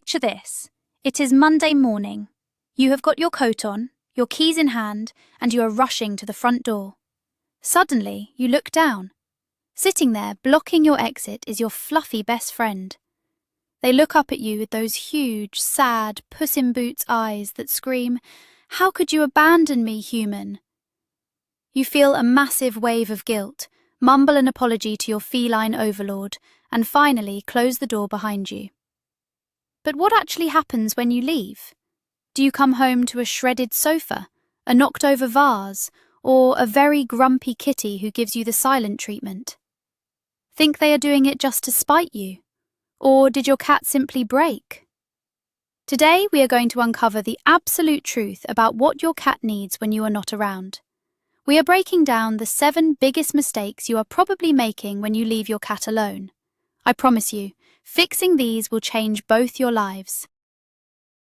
Picture this. It is Monday morning. You have got your coat on, your keys in hand, and you are rushing to the front door. Suddenly, you look down. Sitting there, blocking your exit, is your fluffy best friend. They look up at you with those huge, sad, Puss-in-Boots eyes that scream, "How could you abandon me, human?" You feel a massive wave of guilt, mumble an apology to your feline overlord, and finally close the door behind you. But what actually happens when you leave? Do you come home to a shredded sofa, a knocked-over vase, or a very grumpy kitty who gives you the silent treatment? Think they are doing it just to spite you? Or did your cat simply break? Today we are going to uncover the absolute truth about what your cat needs when you are not around. We are breaking down the 7 biggest mistakes you are probably making when you leave your cat alone. I promise you, fixing these will change both your lives.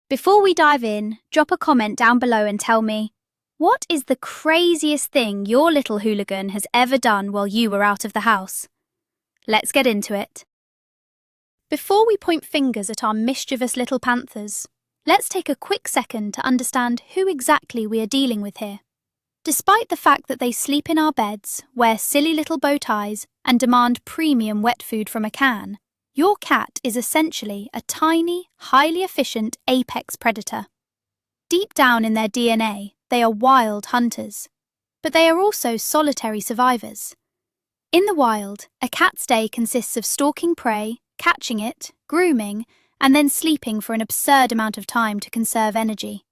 Before we dive in, drop a comment down below and tell me, what is the craziest thing your little hooligan has ever done while you were out of the house? Let's get into it. Before we point fingers at our mischievous little panthers, let's take a quick second to understand who exactly we are dealing with here. Despite the fact that they sleep in our beds, wear silly little bow ties, and demand premium wet food from a can, your cat is essentially a tiny, highly efficient apex predator. Deep down in their DNA, they are wild hunters, but they are also solitary survivors. In the wild, a cat's day consists of stalking prey, catching it, grooming, and then sleeping for an absurd amount of time to conserve energy.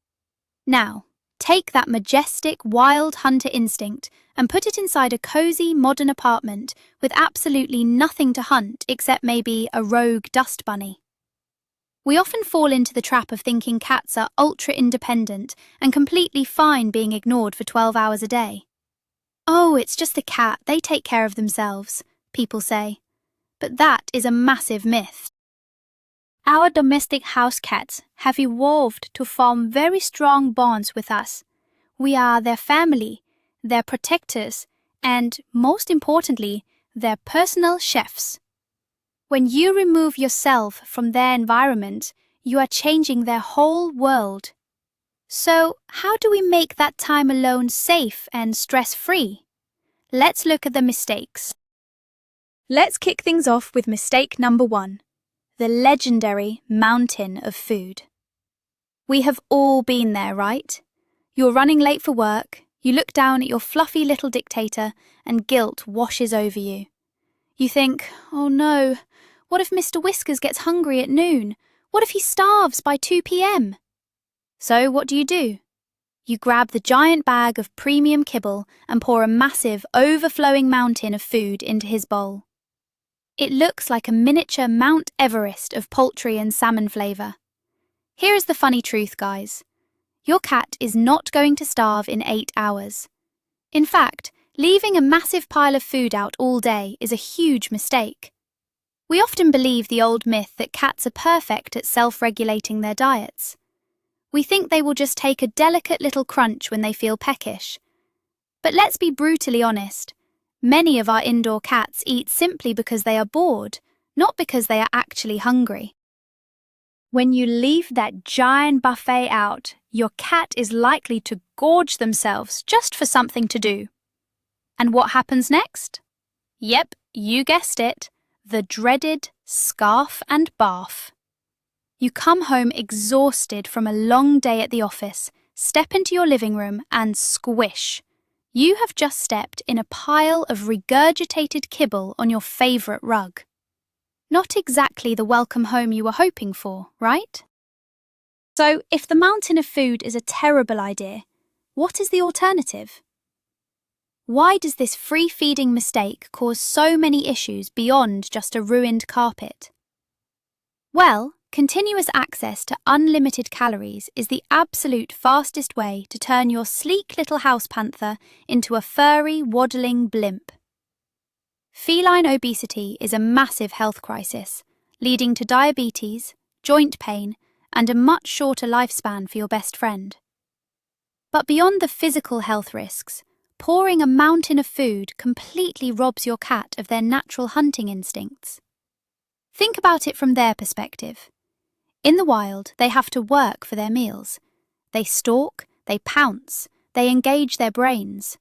Now, take that majestic, wild hunter instinct and put it inside a cozy, modern apartment with absolutely nothing to hunt except maybe a rogue dust bunny. We often fall into the trap of thinking cats are ultra-independent and completely fine being ignored for 12 hours a day. "Oh, it's just the cat, they take care of themselves," people say. But that is a massive myth. Our domestic house cats have evolved to form very strong bonds with us. We are their family, their protectors, and, most importantly, their personal chefs. When you remove yourself from their environment, you are changing their whole world. So, how do we make that time alone safe and stress-free? Let's look at the mistakes. Let's kick things off with mistake number 1, the legendary mountain of food. We have all been there, right? You're running late for work, you look down at your fluffy little dictator, and guilt washes over you. You think, "Oh no, what if Mr. Whiskers gets hungry at noon? What if he starves by 2 p.m? So what do? You grab the giant bag of premium kibble and pour a massive, overflowing mountain of food into his bowl. It looks like a miniature Mount Everest of poultry and salmon flavour. Here is the funny truth, guys. Your cat is not going to starve in 8 hours. In fact, leaving a massive pile of food out all day is a huge mistake. We often believe the old myth that cats are perfect at self-regulating their diets. We think they will just take a delicate little crunch when they feel peckish. But let's be brutally honest. Many of our indoor cats eat simply because they are bored, not because they are actually hungry. When you leave that giant buffet out, your cat is likely to gorge themselves just for something to do. And what happens next? Yep, you guessed it, the dreaded scarf and bath. You come home exhausted from a long day at the office, step into your living room and squish. You have just stepped in a pile of regurgitated kibble on your favourite rug. Not exactly the welcome home you were hoping for, right? So, if the mountain of food is a terrible idea, what is the alternative? Why does this free-feeding mistake cause so many issues beyond just a ruined carpet? Well, continuous access to unlimited calories is the absolute fastest way to turn your sleek little house panther into a furry, waddling blimp. Feline obesity is a massive health crisis, leading to diabetes, joint pain, and a much shorter lifespan for your best friend. But beyond the physical health risks, pouring a mountain of food completely robs your cat of their natural hunting instincts. Think about it from their perspective. In the wild, they have to work for their meals. They stalk, they pounce, they engage their brains.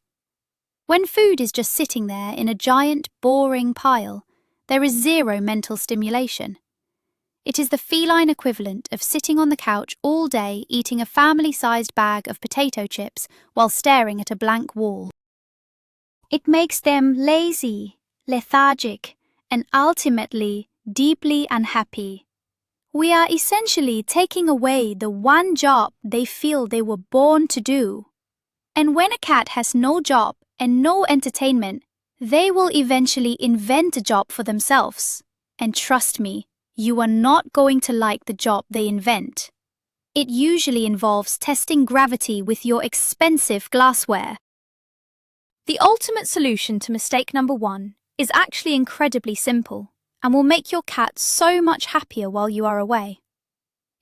When food is just sitting there in a giant, boring pile, there is zero mental stimulation. It is the feline equivalent of sitting on the couch all day eating a family-sized bag of potato chips while staring at a blank wall. It makes them lazy, lethargic, and ultimately deeply unhappy. We are essentially taking away the one job they feel they were born to do. And when a cat has no job and no entertainment, they will eventually invent a job for themselves. And trust me, you are not going to like the job they invent. It usually involves testing gravity with your expensive glassware. The ultimate solution to mistake number 1 is actually incredibly simple and will make your cat so much happier while you are away.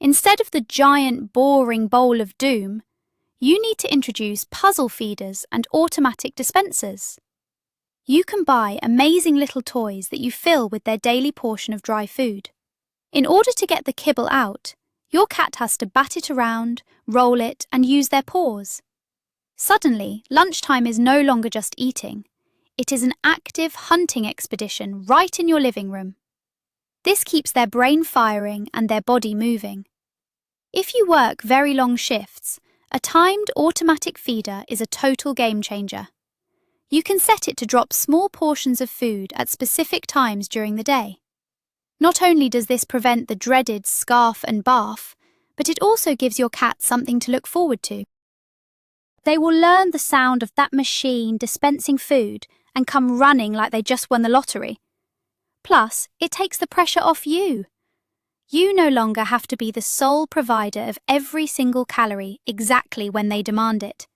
Instead of the giant, boring bowl of doom, you need to introduce puzzle feeders and automatic dispensers. You can buy amazing little toys that you fill with their daily portion of dry food. In order to get the kibble out, your cat has to bat it around, roll it, and use their paws. Suddenly, lunchtime is no longer just eating. It is an active hunting expedition right in your living room. This keeps their brain firing and their body moving. If you work very long shifts, a timed automatic feeder is a total game changer. You can set it to drop small portions of food at specific times during the day. Not only does this prevent the dreaded scarf and bath, but it also gives your cat something to look forward to. They will learn the sound of that machine dispensing food and come running like they just won the lottery. Plus, it takes the pressure off you. You no longer have to be the sole provider of every single calorie exactly when they demand it.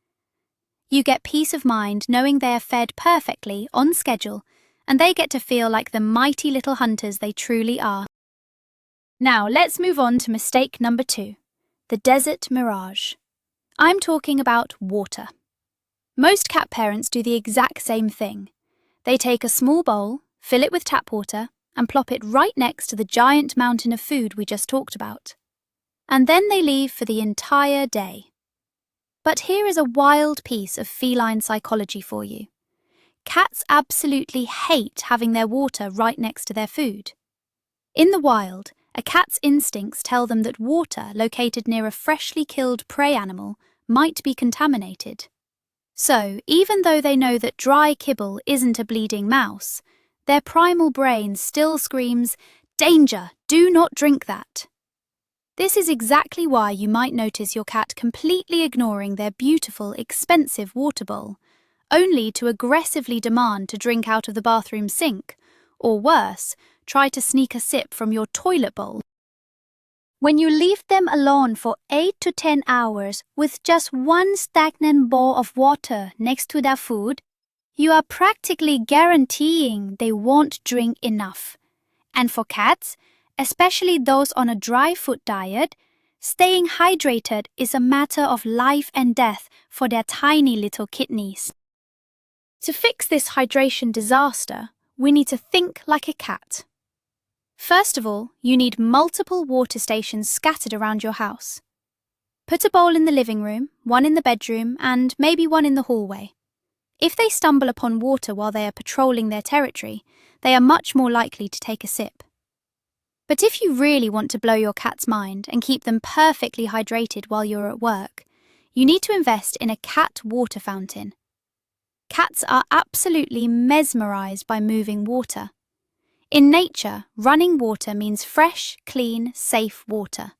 You get peace of mind knowing they are fed perfectly on schedule, and they get to feel like the mighty little hunters they truly are. Now let's move on to mistake number 2, the desert mirage. I'm talking about water. Most cat parents do the exact same thing. They take a small bowl, fill it with tap water, and plop it right next to the giant mountain of food we just talked about. And then they leave for the entire day. But here is a wild piece of feline psychology for you. Cats absolutely hate having their water right next to their food. In the wild, a cat's instincts tell them that water located near a freshly killed prey animal might be contaminated. So, even though they know that dry kibble isn't a bleeding mouse, their primal brain still screams, "Danger! Do not drink that!" This is exactly why you might notice your cat completely ignoring their beautiful, expensive water bowl, only to aggressively demand to drink out of the bathroom sink, or worse, try to sneak a sip from your toilet bowl. When you leave them alone for 8 to 10 hours with just one stagnant bowl of water next to their food, you are practically guaranteeing they won't drink enough. And for cats, especially those on a dry food diet, staying hydrated is a matter of life and death for their tiny little kidneys. To fix this hydration disaster, we need to think like a cat. First of all, you need multiple water stations scattered around your house. Put a bowl in the living room, one in the bedroom, and maybe one in the hallway. If they stumble upon water while they are patrolling their territory, they are much more likely to take a sip. But if you really want to blow your cat's mind and keep them perfectly hydrated while you're at work, you need to invest in a cat water fountain. Cats are absolutely mesmerized by moving water. In nature, running water means fresh, clean, safe water.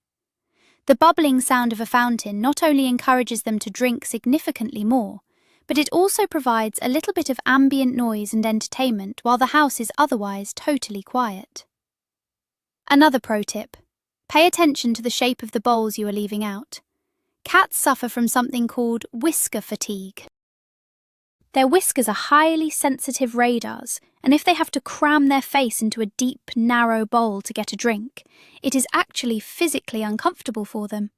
The bubbling sound of a fountain not only encourages them to drink significantly more, but it also provides a little bit of ambient noise and entertainment while the house is otherwise totally quiet. Another pro tip: pay attention to the shape of the bowls you are leaving out. Cats suffer from something called whisker fatigue. Their whiskers are highly sensitive radars, and if they have to cram their face into a deep, narrow bowl to get a drink, it is actually physically uncomfortable for them.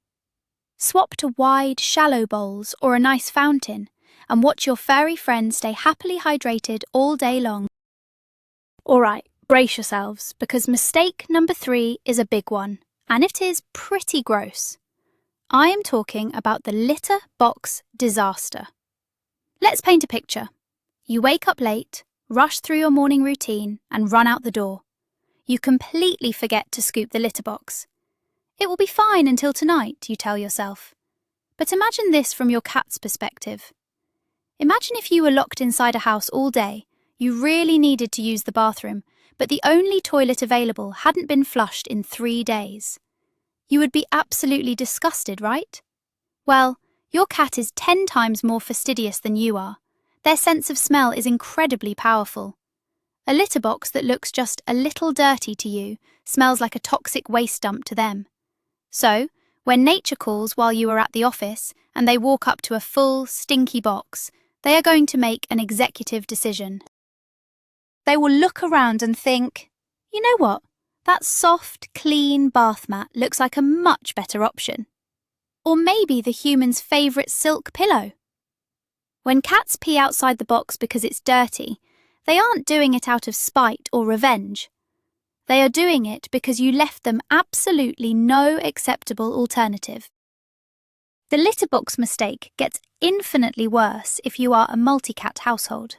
Swap to wide, shallow bowls or a nice fountain, and watch your furry friends stay happily hydrated all day long. Alright, brace yourselves, because mistake number 3 is a big one, and it is pretty gross. I am talking about the litter box disaster. Let's paint a picture. You wake up late, rush through your morning routine, and run out the door. You completely forget to scoop the litter box. It will be fine until tonight, you tell yourself. But imagine this from your cat's perspective. Imagine if you were locked inside a house all day, you really needed to use the bathroom, but the only toilet available hadn't been flushed in 3 days. You would be absolutely disgusted, right? Well, your cat is 10 times more fastidious than you are. Their sense of smell is incredibly powerful. A litter box that looks just a little dirty to you smells like a toxic waste dump to them. So, when nature calls while you are at the office and they walk up to a full, stinky box, they are going to make an executive decision. They will look around and think, you know what? That soft, clean bath mat looks like a much better option. Or maybe the human's favourite silk pillow. When cats pee outside the box because it's dirty, they aren't doing it out of spite or revenge. They are doing it because you left them absolutely no acceptable alternative. The litter box mistake gets infinitely worse if you are a multi-cat household.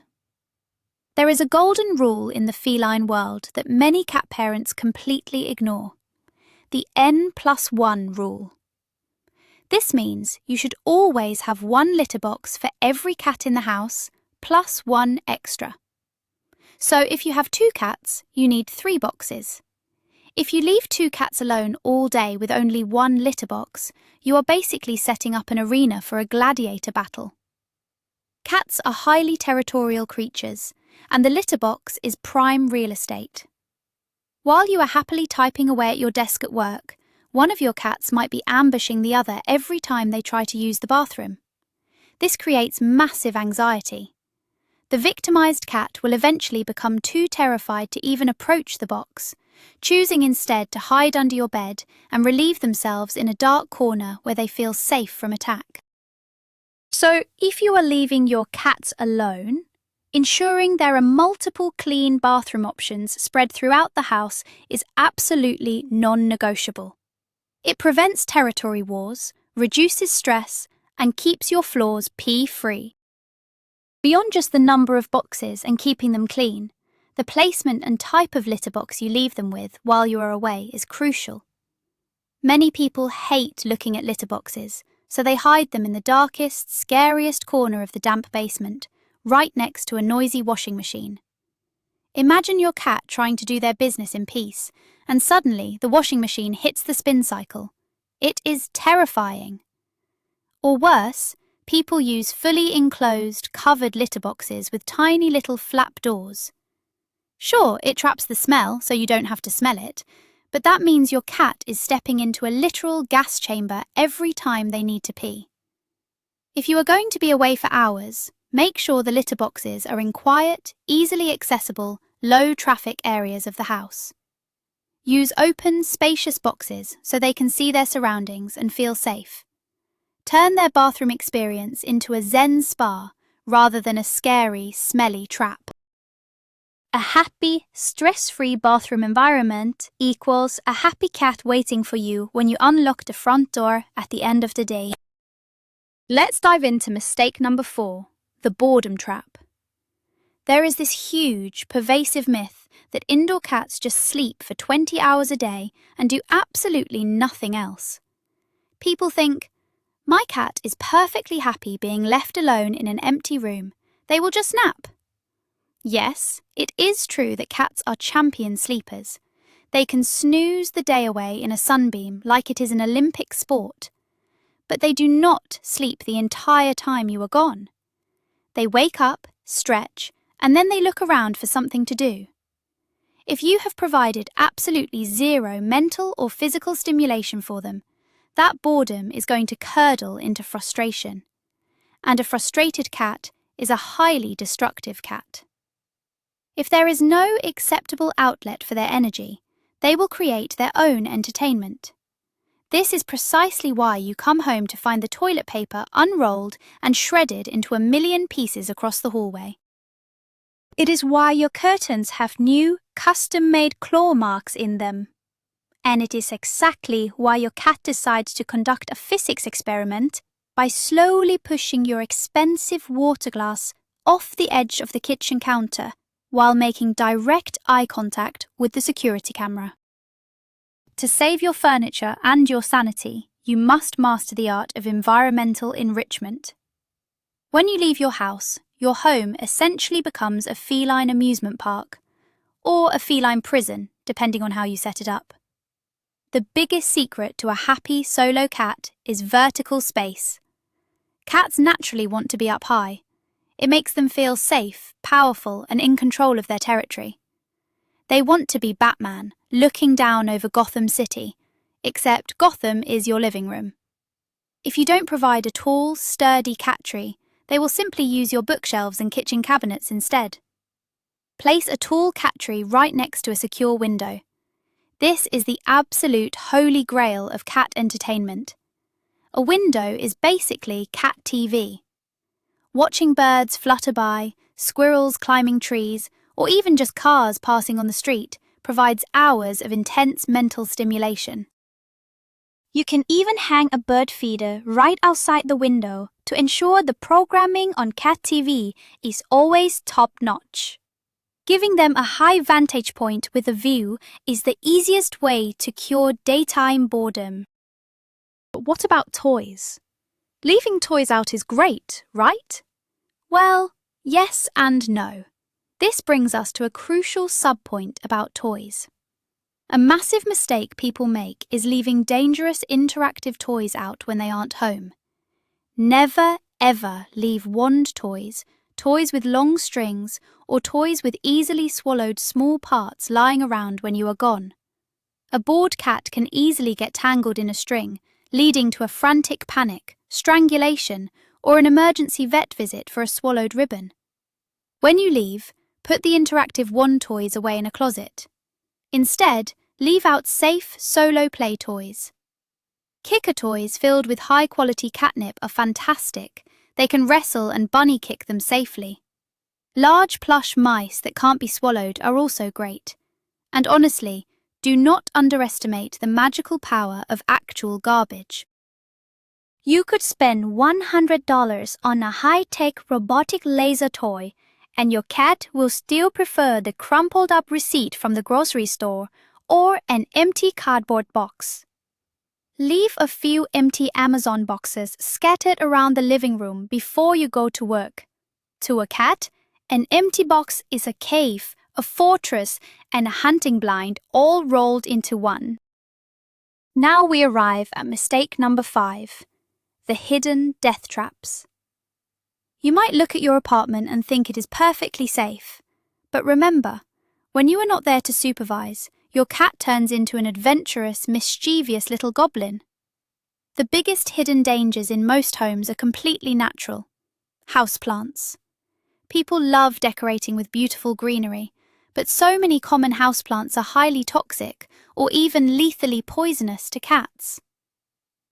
There is a golden rule in the feline world that many cat parents completely ignore: the N+1 rule. This means you should always have one litter box for every cat in the house, plus one extra. So if you have 2 cats, you need 3 boxes. If you leave 2 cats alone all day with only one litter box, you are basically setting up an arena for a gladiator battle. Cats are highly territorial creatures, and the litter box is prime real estate. While you are happily typing away at your desk at work, one of your cats might be ambushing the other every time they try to use the bathroom. This creates massive anxiety. The victimized cat will eventually become too terrified to even approach the box, choosing instead to hide under your bed and relieve themselves in a dark corner where they feel safe from attack. So, if you are leaving your cats alone, ensuring there are multiple clean bathroom options spread throughout the house is absolutely non-negotiable. It prevents territory wars, reduces stress, and keeps your floors pee-free. Beyond just the number of boxes and keeping them clean, the placement and type of litter box you leave them with while you are away is crucial. Many people hate looking at litter boxes, so they hide them in the darkest, scariest corner of the damp basement, right next to a noisy washing machine. Imagine your cat trying to do their business in peace, and suddenly the washing machine hits the spin cycle. It is terrifying. Or worse, people use fully enclosed, covered litter boxes with tiny little flap doors. Sure, it traps the smell so you don't have to smell it, but that means your cat is stepping into a literal gas chamber every time they need to pee. If you are going to be away for hours, make sure the litter boxes are in quiet, easily accessible, low-traffic areas of the house. Use open, spacious boxes so they can see their surroundings and feel safe. Turn their bathroom experience into a zen spa rather than a scary, smelly trap. A happy, stress-free bathroom environment equals a happy cat waiting for you when you unlock the front door at the end of the day. Let's dive into mistake number 4, the boredom trap. There is this huge, pervasive myth that indoor cats just sleep for 20 hours a day and do absolutely nothing else. People think, my cat is perfectly happy being left alone in an empty room. They will just nap. Yes, it is true that cats are champion sleepers. They can snooze the day away in a sunbeam like it is an Olympic sport. But they do not sleep the entire time you are gone. They wake up, stretch, and then they look around for something to do. If you have provided absolutely zero mental or physical stimulation for them, that boredom is going to curdle into frustration. And a frustrated cat is a highly destructive cat. If there is no acceptable outlet for their energy, they will create their own entertainment. This is precisely why you come home to find the toilet paper unrolled and shredded into a million pieces across the hallway. It is why your curtains have new, custom-made claw marks in them. And it is exactly why your cat decides to conduct a physics experiment by slowly pushing your expensive water glass off the edge of the kitchen counter while making direct eye contact with the security camera. To save your furniture and your sanity, you must master the art of environmental enrichment. When you leave your house, your home essentially becomes a feline amusement park, or a feline prison, depending on how you set it up. The biggest secret to a happy solo cat is vertical space. Cats naturally want to be up high. It makes them feel safe, powerful, and in control of their territory. They want to be Batman, looking down over Gotham City, except Gotham is your living room. If you don't provide a tall, sturdy cat tree, they will simply use your bookshelves and kitchen cabinets instead. Place a tall cat tree right next to a secure window. This is the absolute holy grail of cat entertainment. A window is basically cat TV. Watching birds flutter by, squirrels climbing trees, or even just cars passing on the street provides hours of intense mental stimulation. You can even hang a bird feeder right outside the window to ensure the programming on cat TV is always top-notch. Giving them a high vantage point with a view is the easiest way to cure daytime boredom. But what about toys? Leaving toys out is great, right? Well, yes and no. This brings us to a crucial subpoint about toys. A massive mistake people make is leaving dangerous interactive toys out when they aren't home. Never, ever leave wand toys, toys with long strings, or toys with easily swallowed small parts lying around when you are gone. A bored cat can easily get tangled in a string, leading to a frantic panic, strangulation, or an emergency vet visit for a swallowed ribbon. When you leave, put the interactive wand toys away in a closet. Instead, leave out safe, solo play toys. Kicker toys filled with high-quality catnip are fantastic. They can wrestle and bunny kick them safely. Large plush mice that can't be swallowed are also great. And honestly, do not underestimate the magical power of actual garbage. You could spend $100 on a high-tech robotic laser toy, and your cat will still prefer the crumpled-up receipt from the grocery store or an empty cardboard box. Leave a few empty Amazon boxes scattered around the living room before you go to work. To a cat, an empty box is a cave, a fortress, and a hunting blind all rolled into one. Now we arrive at mistake number 5, the hidden death traps. You might look at your apartment and think it is perfectly safe. But remember, when you are not there to supervise, your cat turns into an adventurous, mischievous little goblin. The biggest hidden dangers in most homes are completely natural. Houseplants. People love decorating with beautiful greenery, but so many common houseplants are highly toxic or even lethally poisonous to cats.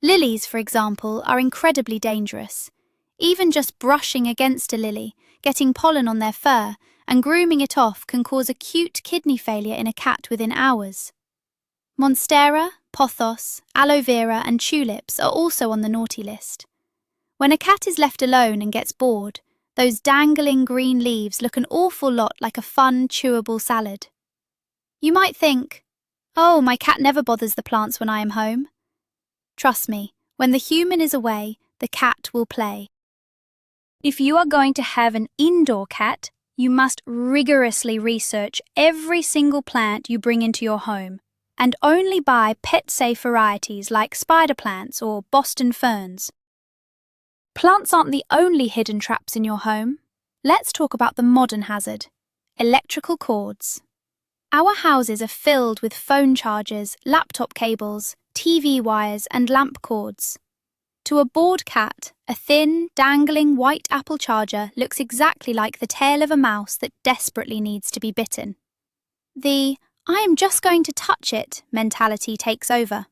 Lilies, for example, are incredibly dangerous. Even just brushing against a lily, getting pollen on their fur, and grooming it off can cause acute kidney failure in a cat within hours. Monstera, pothos, aloe vera, and tulips are also on the naughty list. When a cat is left alone and gets bored, those dangling green leaves look an awful lot like a fun, chewable salad. You might think, "Oh, my cat never bothers the plants when I am home." Trust me, when the human is away, the cat will play. If you are going to have an indoor cat, you must rigorously research every single plant you bring into your home, and only buy pet-safe varieties like spider plants or Boston ferns. Plants aren't the only hidden traps in your home. Let's talk about the modern hazard: electrical cords. Our houses are filled with phone chargers, laptop cables, TV wires, and lamp cords. To a bored cat, a thin, dangling white apple charger looks exactly like the tail of a mouse that desperately needs to be bitten. The "I am just going to touch it" mentality takes over.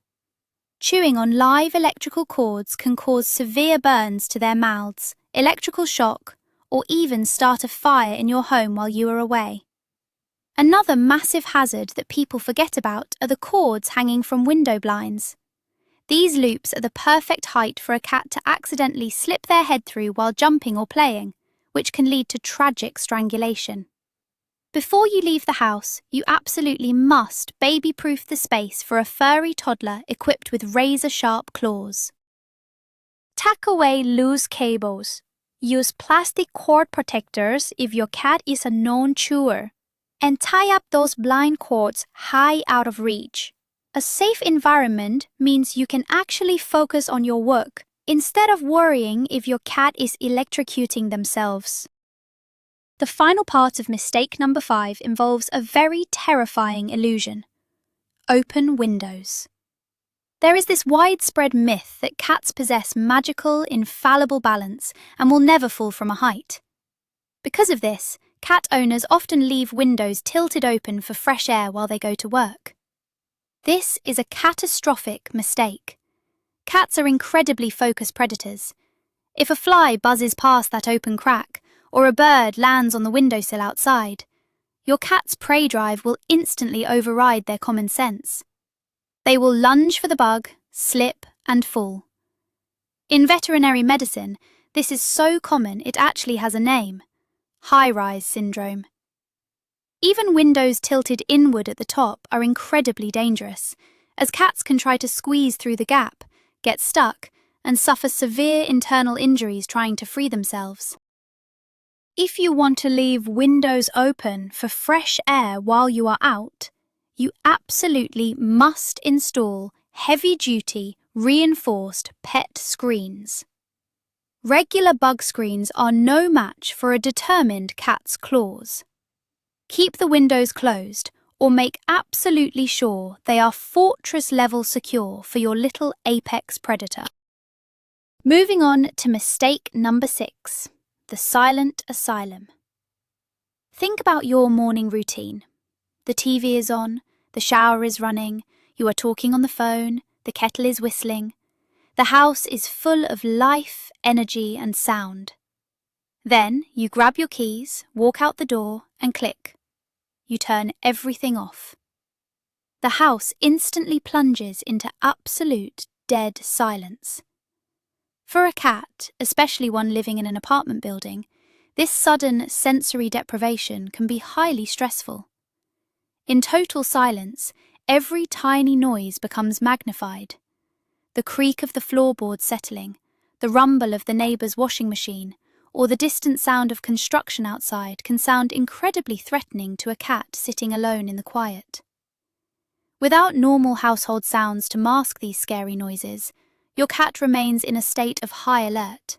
Chewing on live electrical cords can cause severe burns to their mouths, electrical shock, or even start a fire in your home while you are away. Another massive hazard that people forget about are the cords hanging from window blinds. These loops are the perfect height for a cat to accidentally slip their head through while jumping or playing, which can lead to tragic strangulation. Before you leave the house, you absolutely must baby-proof the space for a furry toddler equipped with razor-sharp claws. Tuck away loose cables. Use plastic cord protectors if your cat is a known chewer. And tie up those blind cords high out of reach. A safe environment means you can actually focus on your work instead of worrying if your cat is electrocuting themselves. The final part of mistake number 5 involves a very terrifying illusion: open windows. There is this widespread myth that cats possess magical, infallible balance and will never fall from a height. Because of this, cat owners often leave windows tilted open for fresh air while they go to work. This is a catastrophic mistake. Cats are incredibly focused predators. If a fly buzzes past that open crack, or a bird lands on the windowsill outside, your cat's prey drive will instantly override their common sense. They will lunge for the bug, slip, and fall. In veterinary medicine, this is so common it actually has a name: high-rise syndrome. Even windows tilted inward at the top are incredibly dangerous, as cats can try to squeeze through the gap, get stuck, and suffer severe internal injuries trying to free themselves. If you want to leave windows open for fresh air while you are out, you absolutely must install heavy-duty, reinforced pet screens. Regular bug screens are no match for a determined cat's claws. Keep the windows closed, or make absolutely sure they are fortress-level secure for your little apex predator. Moving on to mistake number 6, the silent asylum. Think about your morning routine. The TV is on, the shower is running, you are talking on the phone, the kettle is whistling. The house is full of life, energy, and sound. Then you grab your keys, walk out the door, and click. You turn everything off. The house instantly plunges into absolute dead silence. For a cat, especially one living in an apartment building, this sudden sensory deprivation can be highly stressful. In total silence, every tiny noise becomes magnified. The creak of the floorboards settling, the rumble of the neighbour's washing machine, or the distant sound of construction outside can sound incredibly threatening to a cat sitting alone in the quiet. Without normal household sounds to mask these scary noises, your cat remains in a state of high alert.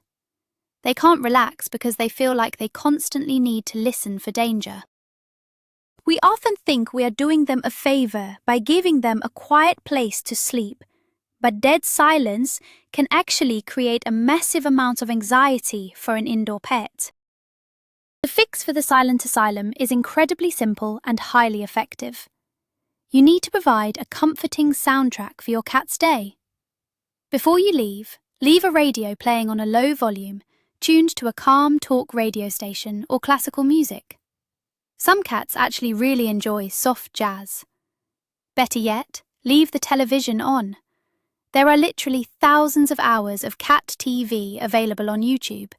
They can't relax because they feel like they constantly need to listen for danger. We often think we are doing them a favour by giving them a quiet place to sleep, but dead silence can actually create a massive amount of anxiety for an indoor pet. The fix for the silent asylum is incredibly simple and highly effective. You need to provide a comforting soundtrack for your cat's day. Before you leave a radio playing on a low volume, tuned to a calm talk radio station or classical music. Some cats actually really enjoy soft jazz. Better yet, leave the television on. There are literally thousands of hours of cat TV available on YouTube.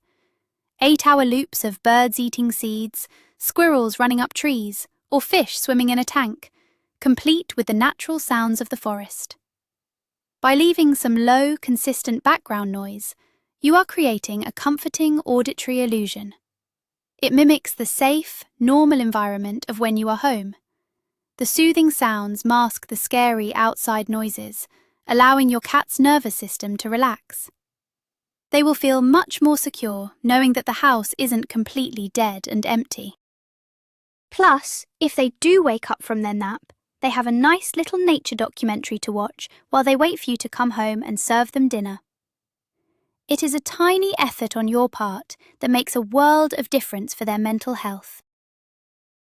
8-hour loops of birds eating seeds, squirrels running up trees, or fish swimming in a tank, complete with the natural sounds of the forest. By leaving some low, consistent background noise, you are creating a comforting auditory illusion. It mimics the safe, normal environment of when you are home. The soothing sounds mask the scary outside noises, allowing your cat's nervous system to relax. They will feel much more secure knowing that the house isn't completely dead and empty. Plus, if they do wake up from their nap, they have a nice little nature documentary to watch while they wait for you to come home and serve them dinner. It is a tiny effort on your part that makes a world of difference for their mental health.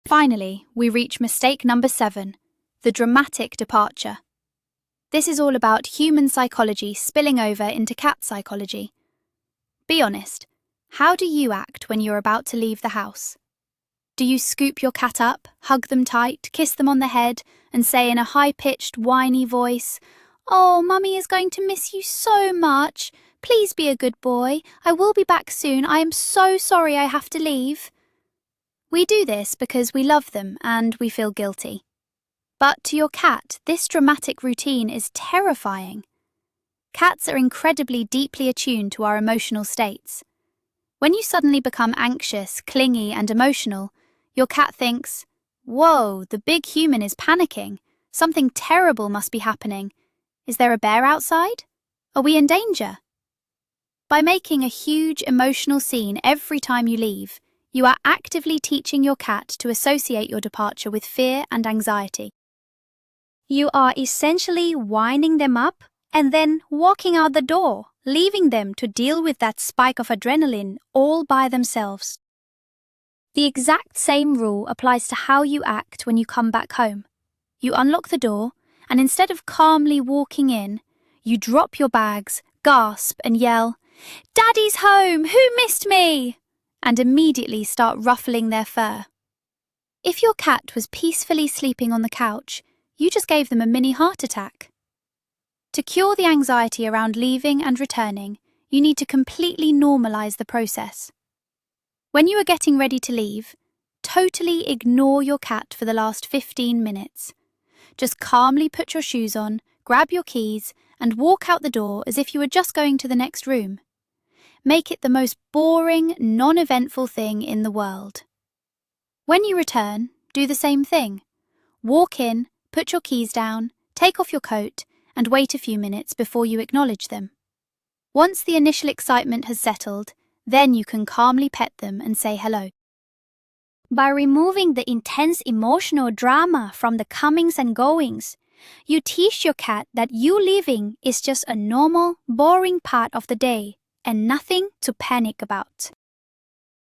Finally, we reach mistake number 7, the dramatic departure. This is all about human psychology spilling over into cat psychology. Be honest, how do you act when you're about to leave the house? Do you scoop your cat up, hug them tight, kiss them on the head, and say in a high-pitched, whiny voice, "Oh, Mummy is going to miss you so much. Please be a good boy. I will be back soon. I am so sorry I have to leave." We do this because we love them and we feel guilty. But to your cat, this dramatic routine is terrifying. Cats are incredibly deeply attuned to our emotional states. When you suddenly become anxious, clingy, and emotional, your cat thinks, "Whoa, the big human is panicking. Something terrible must be happening. Is there a bear outside? Are we in danger?" By making a huge emotional scene every time you leave, you are actively teaching your cat to associate your departure with fear and anxiety. You are essentially winding them up and then walking out the door, leaving them to deal with that spike of adrenaline all by themselves. The exact same rule applies to how you act when you come back home. You unlock the door, and instead of calmly walking in, you drop your bags, gasp, and yell, "Daddy's home! Who missed me?" and immediately start ruffling their fur. If your cat was peacefully sleeping on the couch, you just gave them a mini heart attack. To cure the anxiety around leaving and returning, you need to completely normalize the process. When you are getting ready to leave, totally ignore your cat for the last 15 minutes. Just calmly put your shoes on, grab your keys, and walk out the door as if you were just going to the next room. Make it the most boring, non-eventful thing in the world. When you return, do the same thing. Walk in, put your keys down, take off your coat, and wait a few minutes before you acknowledge them. Once the initial excitement has settled, then you can calmly pet them and say hello. By removing the intense emotional drama from the comings and goings, you teach your cat that you leaving is just a normal, boring part of the day and nothing to panic about.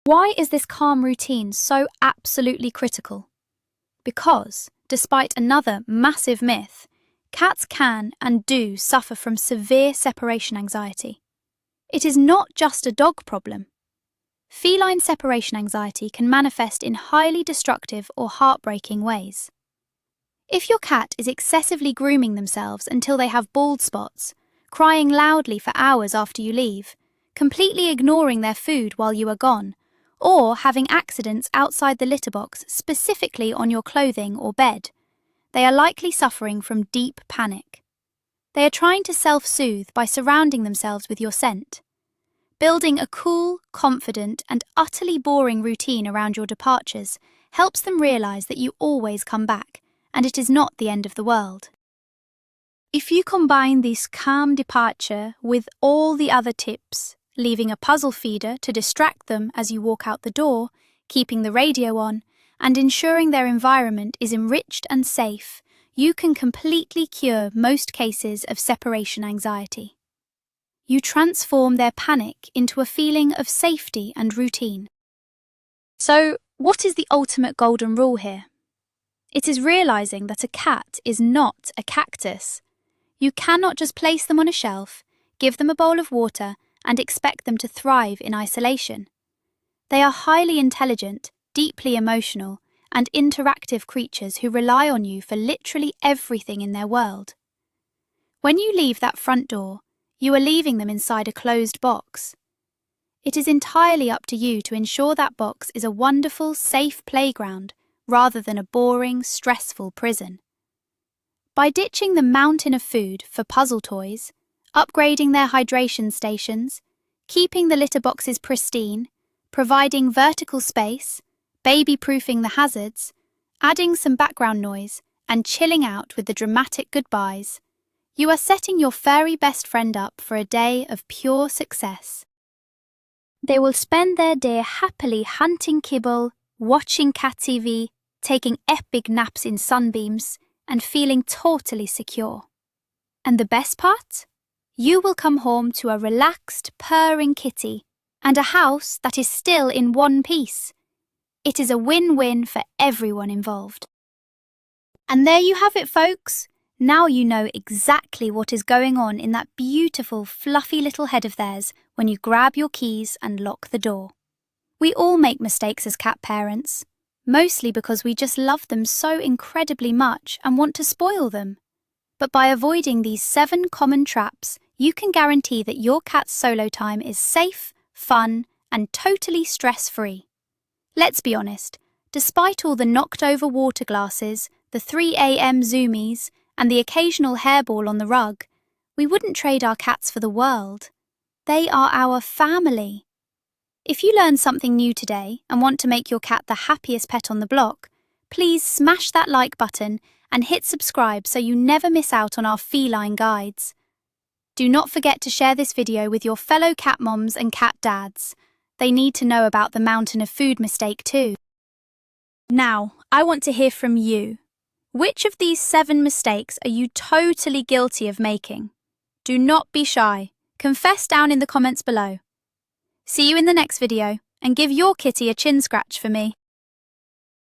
Why is this calm routine so absolutely critical? Because, despite another massive myth, cats can and do suffer from severe separation anxiety. It is not just a dog problem. Feline separation anxiety can manifest in highly destructive or heartbreaking ways. If your cat is excessively grooming themselves until they have bald spots, crying loudly for hours after you leave, completely ignoring their food while you are gone, or having accidents outside the litter box specifically on your clothing or bed, they are likely suffering from deep panic. They are trying to self-soothe by surrounding themselves with your scent. Building a cool, confident, and utterly boring routine around your departures helps them realize that you always come back, and it is not the end of the world. If you combine this calm departure with all the other tips, leaving a puzzle feeder to distract them as you walk out the door, keeping the radio on, and ensuring their environment is enriched and safe, you can completely cure most cases of separation anxiety. You transform their panic into a feeling of safety and routine. So, what is the ultimate golden rule here? It is realizing that a cat is not a cactus. You cannot just place them on a shelf, give them a bowl of water, and expect them to thrive in isolation. They are highly intelligent, deeply emotional, and interactive creatures who rely on you for literally everything in their world. When you leave that front door, you are leaving them inside a closed box. It is entirely up to you to ensure that box is a wonderful, safe playground rather than a boring, stressful prison. By ditching the mountain of food for puzzle toys, upgrading their hydration stations, keeping the litter boxes pristine, providing vertical space, baby-proofing the hazards, adding some background noise, and chilling out with the dramatic goodbyes, you are setting your furry best friend up for a day of pure success. They will spend their day happily hunting kibble, watching cat TV, taking epic naps in sunbeams, and feeling totally secure. And the best part? You will come home to a relaxed, purring kitty and a house that is still in one piece. It is a win-win for everyone involved. And there you have it, folks. Now you know exactly what is going on in that beautiful, fluffy little head of theirs when you grab your keys and lock the door. We all make mistakes as cat parents. mostly because we just love them so incredibly much and want to spoil them. But by avoiding these 7 common traps, you can guarantee that your cat's solo time is safe, fun, and totally stress-free. Let's be honest, despite all the knocked-over water glasses, the 3 a.m. zoomies, and the occasional hairball on the rug, we wouldn't trade our cats for the world. They are our family. If you learned something new today and want to make your cat the happiest pet on the block, please smash that like button and hit subscribe so you never miss out on our feline guides. Do not forget to share this video with your fellow cat moms and cat dads. They need to know about the mountain of food mistake too. Now, I want to hear from you. Which of these 7 mistakes are you totally guilty of making? Do not be shy. Confess down in the comments below. See you in the next video, and give your kitty a chin scratch for me.